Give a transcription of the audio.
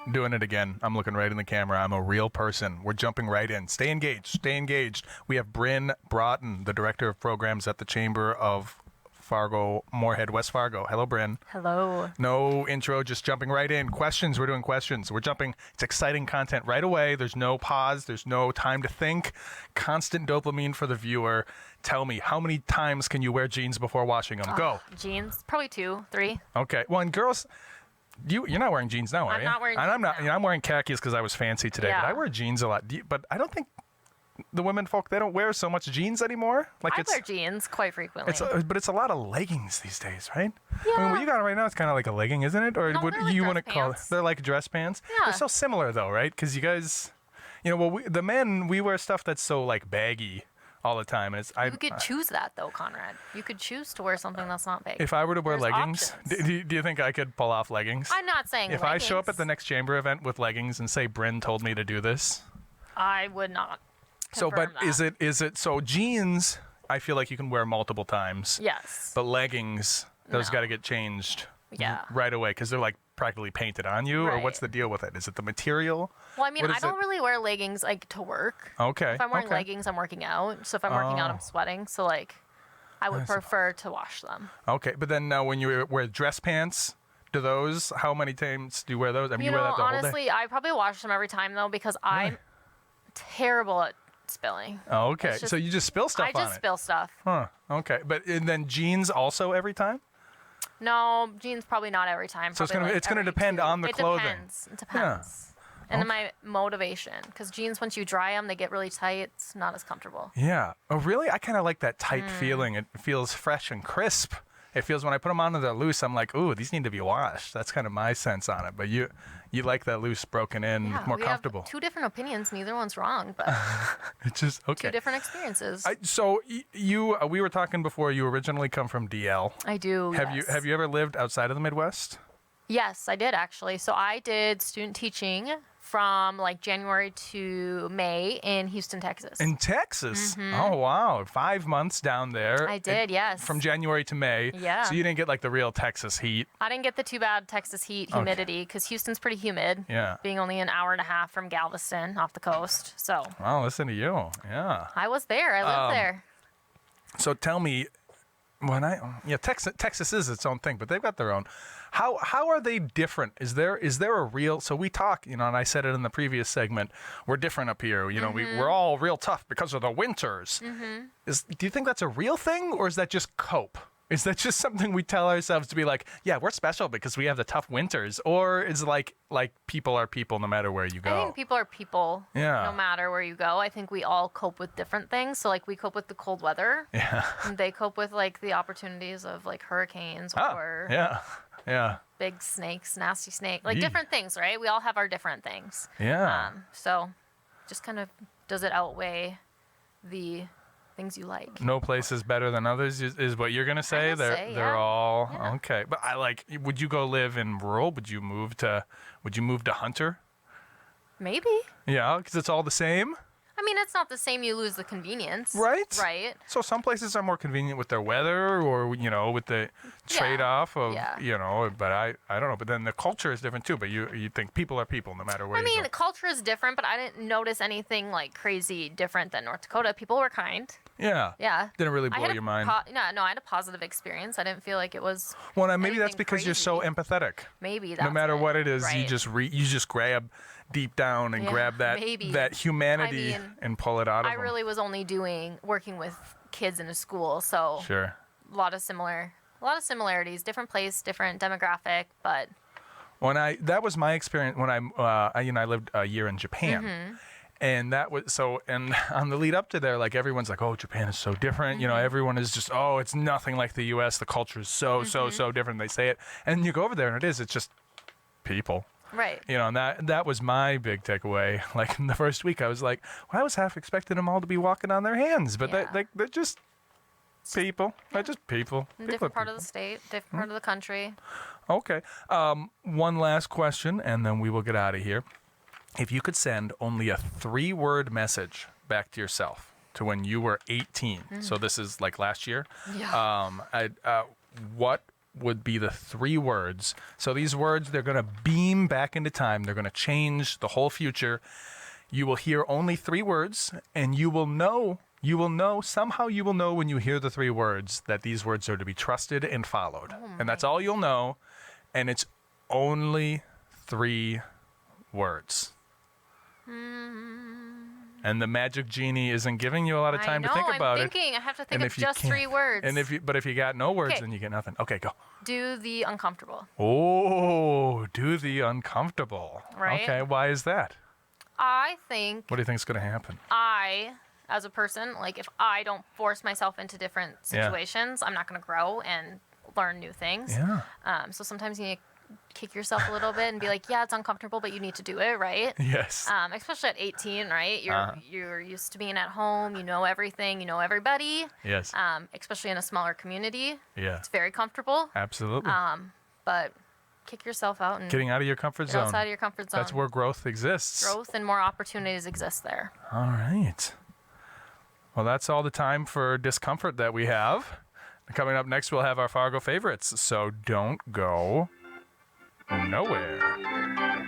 Doing it again. I'm looking right in the camera. I'm a real person. We're jumping right in. Stay engaged. Stay engaged. We have Brin Broughton, the director of programs at the Chamber of Fargo, Moorhead, West Fargo. Hello, Brin. Hello. No intro, just jumping right in. Questions. We're doing questions. We're jumping. It's exciting content right away. There's no pause. There's no time to think. Constant dopamine for the viewer. Tell me, how many times can you wear jeans before washing them? Go. Jeans, probably 2, 3. Okay. Well, and girls... You're not wearing jeans now, are you? I'm not wearing jeans I'm not. now. You know, I'm wearing khakis because I was fancy today, Yeah. but I wear jeans a lot. But I don't think the women folk, they don't wear so much jeans anymore. Like I wear jeans quite frequently. but it's a lot of leggings these days, right? Yeah. I mean, what you got right now is kind of like a legging, isn't it? Or No, what they're like you dress want to call it? pants. They're like dress pants. Yeah. They're so similar though, right? Because you guys, the men, we wear stuff that's so like baggy all the time. And You could choose that though, Conrad. You could choose to wear something that's not big. if I were to wear There's leggings, options. do you think I could pull off leggings? I'm not saying If leggings. I show up at the next chamber event with leggings and say Brin told me to do this, I would not. so but confirm that. is it so jeans? I feel like you can wear multiple times. Yes. But leggings, those No. got to get changed. Yeah. Right away because they're like practically painted on you, or Right. what's the deal with it? Is it the material? Well, I mean, What I is don't it? really wear leggings like to work. Okay. If I'm wearing okay. leggings, I'm working out. So if I'm working out, Oh. I'm sweating. So like, I would prefer to wash them. Okay, but then now when you wear dress pants, how many times do you wear those? I mean, You wear know, that the whole day? honestly, I probably wash them every time though because I'm terrible at spilling. Oh, okay. it's just- So you just spill stuff I on just it. spill stuff. Huh. Okay. But and then jeans also every time? No, jeans probably not every time. So it's probably, gonna every depend 2. on the clothing. It depends. And then my motivation, because jeans, once you dry them, they get really tight. It's not as comfortable. Yeah. Oh, really? I kind of like that tight feeling. It feels fresh and crisp. It feels when I put them on and they're loose, I'm like, ooh, these need to be washed. That's kind of my sense on it. But you like that loose, broken in, Yeah, more we comfortable. have 2 different opinions. Neither one's wrong, but It's just okay. 2 different experiences. So we were talking before. You originally come from DL. I do. Have yes. you ever lived outside of the Midwest? Yes, I did actually. So I did student teaching from like January to May in Houston, Texas. In Texas? Oh, wow. 5 months down there. Mm-hmm. I did, yes. From January to May. Yeah. So you didn't get like the real Texas heat. I didn't get the too bad Texas heat, humidity, because Houston's pretty humid. Yeah. Being only an hour and a half from Galveston off the coast. So Wow, listen to you. Yeah. I was there. I lived there. So tell me, Texas is its own thing, but they've got their own. How are they different? Is there a real? So we talk, and I said it in the previous segment. We're different up here. We're all real tough because of the winters. Do you think that's a real thing, or is that just cope? Is that just something we tell ourselves to be like, yeah, we're special because we have the tough winters, or is it like people are people no matter where you go? I think people are people. Yeah. No matter where you go. I think we all cope with different things. So like we cope with the cold weather. Yeah. And they cope with like the opportunities of like hurricanes or Yeah. big snakes, nasty snake, like Yee. different things, right? We all have our different things. Yeah. So just kind of, does it outweigh the things you like? No place is better than others is what you're gonna say. I guess so, They're yeah. all Yeah. okay. But would you go live in rural? Would you move to Hunter? Maybe. Yeah, because it's all the same, I mean, it's not the same. You lose the convenience. right? Right. So some places are more convenient with their weather, or with the trade-off of Yeah. But I don't know. But then the culture is different too. But you think people are people no matter where I you mean, go. culture is different, but I didn't notice anything like crazy different than North Dakota. People were kind. Yeah. Yeah. Didn't really I blow had your mind. No, I had a positive experience. I didn't feel like it was. Well, now, maybe that's anything because you're so crazy. empathetic. Maybe that's No matter what it is, you right. just grab deep down and Yeah, grab maybe. that humanity I mean, and pull it out of I them. really was only working with kids in a school, so Sure. a lot of similarities, different place, different demographic, but That was my experience when I lived a year in Japan. Mm-hmm. And that was and on the lead up to there, like everyone's like, oh, Japan is so different. Mm-hmm. Everyone is just, oh, it's nothing like the U.S. The culture is so different. They say it. And you go over there and it's just people. right. And that was my big takeaway. Like in the first week, I was like, well, I was half expecting them all to be walking on their hands, but Yeah. they're just people. They're just people. People are Different part of people. the state, different part of the country. Okay. One last question, and then we will get out of here. If you could send only a 3-word message back to yourself to when you were 18, so this is like last year, Yeah. what would be the 3 words. So these words, they're going to beam back into time. They're going to change the whole future. You will hear only 3 words, and you will know somehow you will know when you hear the 3 words that these words are to be trusted and followed. And that's all you'll know. And it's only 3 words. And the magic genie isn't giving you a lot of time to think about it. I have to think of just 3 words. And but if you got no words, then you get nothing. Okay, go. Do the uncomfortable. Oh, do the uncomfortable. Right. Okay, why is that? I think. What do you think is going to happen? As a person, like if I don't force myself into different situations, I'm not going to grow and learn new things. Yeah. So sometimes you need to kick yourself a little bit and be like, yeah, it's uncomfortable, but you need to do it, right? Yes. Especially at 18, right? You're used to being at home. You know everything. You know everybody. Yes. Especially in a smaller community. Yeah. It's very comfortable. Absolutely. But kick yourself out and getting out of your comfort zone. Outside of your comfort zone. That's where growth exists. Growth and more opportunities exist there. All right. Well, that's all the time for discomfort that we have. Coming up next, we'll have our Fargo favorites. So don't go nowhere.